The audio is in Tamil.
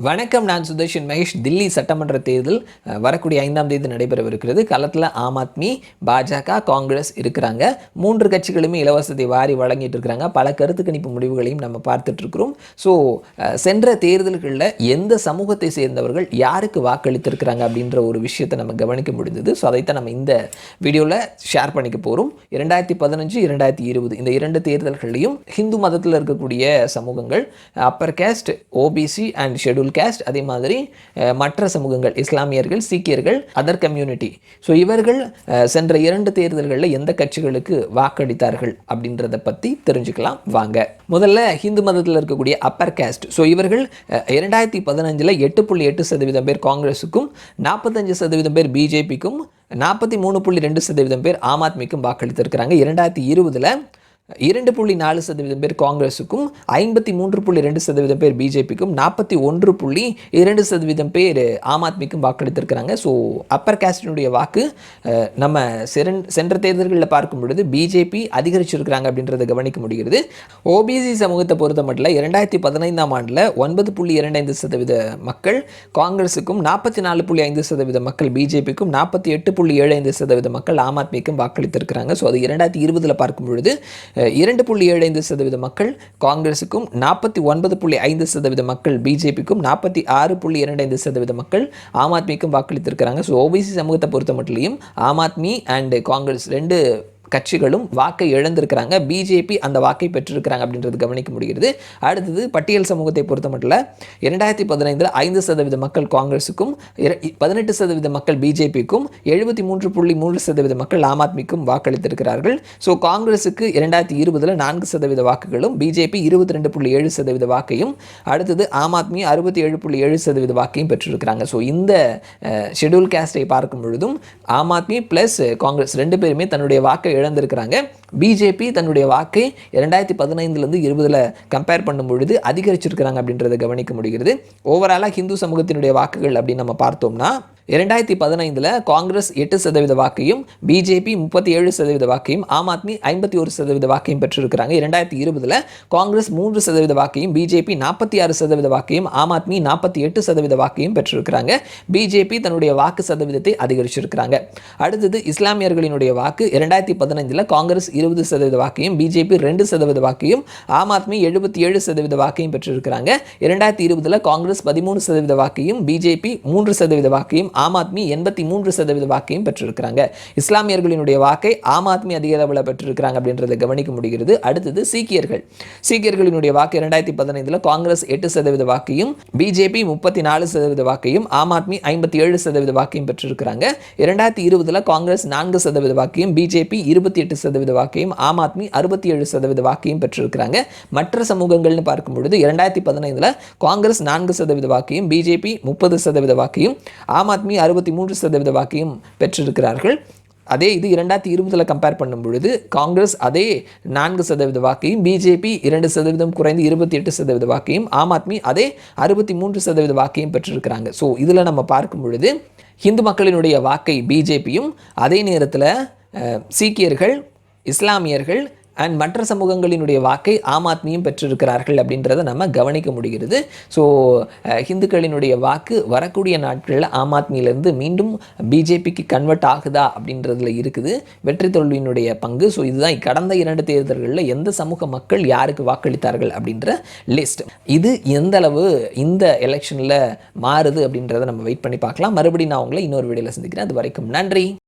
வணக்கம். நான் சுதர்ஷன் மகேஷ். தில்லி சட்டமன்ற தேர்தல் வரக்கூடிய 5ஆம் தேதி நடைபெறவிருக்கிறது. களத்தில் ஆம் ஆத்மி, பாஜக, காங்கிரஸ் இருக்கிறாங்க. 3 கட்சிகளுமே இலவசத்தை வாரி வழங்கிட்டு இருக்கிறாங்க. பல கருத்து கணிப்பு முடிவுகளையும் நம்ம பார்த்துட்டு இருக்கிறோம். ஸோ சென்ற தேர்தல்களில் எந்த சமூகத்தை சேர்ந்தவர்கள் யாருக்கு வாக்களித்திருக்கிறாங்க அப்படின்ற ஒரு விஷயத்தை நம்ம கவனிக்க முடிந்தது. ஸோ அதைத்தான் நம்ம இந்த வீடியோவில் ஷேர் பண்ணிக்க போகிறோம். 2015, 2020 இந்த 2 தேர்தல்களையும் ஹிந்து மதத்தில் இருக்கக்கூடிய சமூகங்கள், upper caste, OBC and schedule caste, அதே மாதிரி மற்ற சமூகங்கள், இஸ்லாமியர்கள், சீக்கியர்கள், அதர் கம்யூனிட்டி. ஸோ இவர்கள் சென்ற 2 தேர்தல்களில் எந்த கட்சிகளுக்கு வாக்களித்தார்கள் அப்படின்றத பற்றி தெரிஞ்சுக்கலாம் வாங்க. முதல்ல ஹிந்து மதத்தில் இருக்கக்கூடிய அப்பர் காஸ்ட். ஸோ இவர்கள் 2015 8.8% பேர் காங்கிரஸுக்கும், 45% பேர் பிஜேபிக்கும், 43.2% பேர் ஆம் ஆத்மிக்கும் வாக்களித்திருக்கிறாங்க. 2020 2.4% பேர் காங்கிரஸுக்கும், 53.2% பேர் பிஜேபிக்கும், 41.2% பேர் ஆம் ஆத்மிக்கும் வாக்களித்திருக்கிறாங்க. ஸோ அப்பர் காஸ்டினுடைய வாக்கு நம்ம சென்ற தேர்தல்களில் பார்க்கும் பொழுது பிஜேபி அதிகரிச்சிருக்கிறாங்க அப்படின்றத கவனிக்க முடிகிறது. ஓபிசி சமூகத்தை பொறுத்த மட்டும் 2015ஆம் ஆண்டில் 9.25% மக்கள் காங்கிரஸுக்கும், 44.5% மக்கள் பிஜேபிக்கும், 48.75% மக்கள் ஆம் ஆத்மிக்கும் வாக்களித்திருக்கிறாங்க. ஸோ அது 2020 பார்க்கும் பொழுது 2.75% மக்கள் காங்கிரஸுக்கும், 49.5% மக்கள் பிஜேபிக்கும், 46.25% மக்கள் ஆம் ஆத்மிக்கும் வாக்களித்திருக்கிறாங்க. ஸோ ஓபிசி சமூகத்தை பொறுத்த மட்டும் ஆம் ஆத்மி அண்ட் காங்கிரஸ் 2 கட்சிகளும் வாக்கை இழந்திருக்கிறாங்க. பிஜேபி அந்த வாக்கை பெற்றிருக்கிறாங்க அப்படின்றது கவனிக்க முடிகிறது. அடுத்தது பட்டியல் சமூகத்தை பொறுத்த மட்டும் 2015 5% மக்கள் காங்கிரஸுக்கும், 18% மக்கள் பிஜேபிக்கும், 73.3% மக்கள் ஆம் ஆத்மிக்கும் வாக்களித்திருக்கிறார்கள். ஸோ காங்கிரஸுக்கு 2020 4% வாக்குகளும், பிஜேபி 22.7% வாக்கையும், அடுத்தது ஆம் ஆத்மி 67.7% வாக்கையும் பெற்றிருக்கிறாங்க. ஸோ இந்த ஷெட்யூல் காஸ்டை பார்க்கும் பொழுதும் ஆம் ஆத்மி ப்ளஸ் காங்கிரஸ் 2 பேருமே தன்னுடைய வாக்கை இழந்திருக்கிறாங்க. பிஜேபி தன்னுடைய வாக்கை 2015 20 கம்பேர் பண்ணும் பொழுது அதிகரிச்சிருக்கிறாங்க அப்படின்றத கவனிக்க முடிகிறது. ஓவராலாக ஹிந்து சமூகத்தினுடைய வாக்குகள் அப்படின்னு நம்ம பார்த்தோம்னா 2015 Congress 8% வாக்கையும், BJP 37% வாக்கையும், Aam Aadmi 51% வாக்கையும் பெற்றிருக்கிறாங்க. 2020 Congress 3% வாக்கையும், BJP 46% வாக்கையும், Aam Aadmi 48% வாக்கையும் பெற்றிருக்கிறாங்க. BJP தன்னுடைய வாக்கு சதவீதத்தை அதிகரிச்சிருக்கிறாங்க. அடுத்தது இஸ்லாமியர்களினுடைய வாக்கு 2015 காங்கிரஸ் 20% வாக்கையும், பிஜேபி 2% வாக்கையும், ஆம் ஆத்மி 77% வாக்கையும் பெற்றிருக்கிறாங்க. 2020 காங்கிரஸ் 13% வாக்கையும், பிஜேபி 3% வாக்கையும், ஆம் ஆத்மி 83% வாக்கையும் பெற்றிருக்கிறாங்க. இஸ்லாமியர்களினுடைய வாக்கை ஆம் ஆத்மி அதிக அளவில் பெற்றிருக்கிறாங்க அப்படின்றத கவனிக்க முடிகிறது. அடுத்தது சீக்கியர்களினுடைய வாக்கு 2015 காங்கிரஸ் 8% வாக்கையும், பிஜேபி 34% வாக்கையும், ஆம் ஆத்மி 57% வாக்கையும் பெற்றிருக்கிறாங்க. 2020 காங்கிரஸ் 4% வாக்கையும், பிஜேபி 28% வாக்கையும், ஆம் ஆத்மி 67% வாக்கையும் பெற்றிருக்கிறாங்க. மற்ற சமூகங்கள்னு பார்க்கும் பொழுது 2015 காங்கிரஸ் 4% வாக்கையும், பிஜேபி 30% வாக்கையும், ஆம் ஆத்மி 63% வாக்கையும் பெற்றிருக்கிறார்கள். அதே இது 2020 கம்பேர் பண்ணும் பொழுது காங்கிரஸ் அதே 4% வாக்கையும், பிஜேபி 2% குறைந்து 28% வாக்கையும், ஆம் ஆத்மி அதே 63% வாக்கையும் பெற்றிருக்கிறாங்க. ஸோ இதில் நம்ம பார்க்கும் பொழுது ஹிந்து மக்களினுடைய வாக்கை பிஜேபியும், அதே நேரத்தில் சீக்கியர்கள், இஸ்லாமியர்கள் அண்ட் மற்ற சமூகங்களினுடைய வாக்கை ஆம் ஆத்மியும் பெற்றிருக்கிறார்கள் அப்படின்றத நம்ம கவனிக்க முடிகிறது. ஸோ ஹிந்துக்களினுடைய வாக்கு வரக்கூடிய நாட்களில் ஆம் ஆத்மியிலேருந்து மீண்டும் பிஜேபிக்கு கன்வெர்ட் ஆகுதா அப்படின்றதுல இருக்குது வெற்றி தோல்வியினுடைய பங்கு. ஸோ இதுதான் கடந்த 2 தேர்தல்களில் எந்த சமூக மக்கள் யாருக்கு வாக்களித்தார்கள் அப்படின்ற லிஸ்ட். இது எந்த அளவு இந்த எலெக்ஷனில் மாறுது அப்படின்றத நம்ம வெயிட் பண்ணி பார்க்கலாம். மறுபடியும் நான் உங்களை இன்னொரு வீடியோவில் சந்திக்கிறேன். அது வரைக்கும் நன்றி.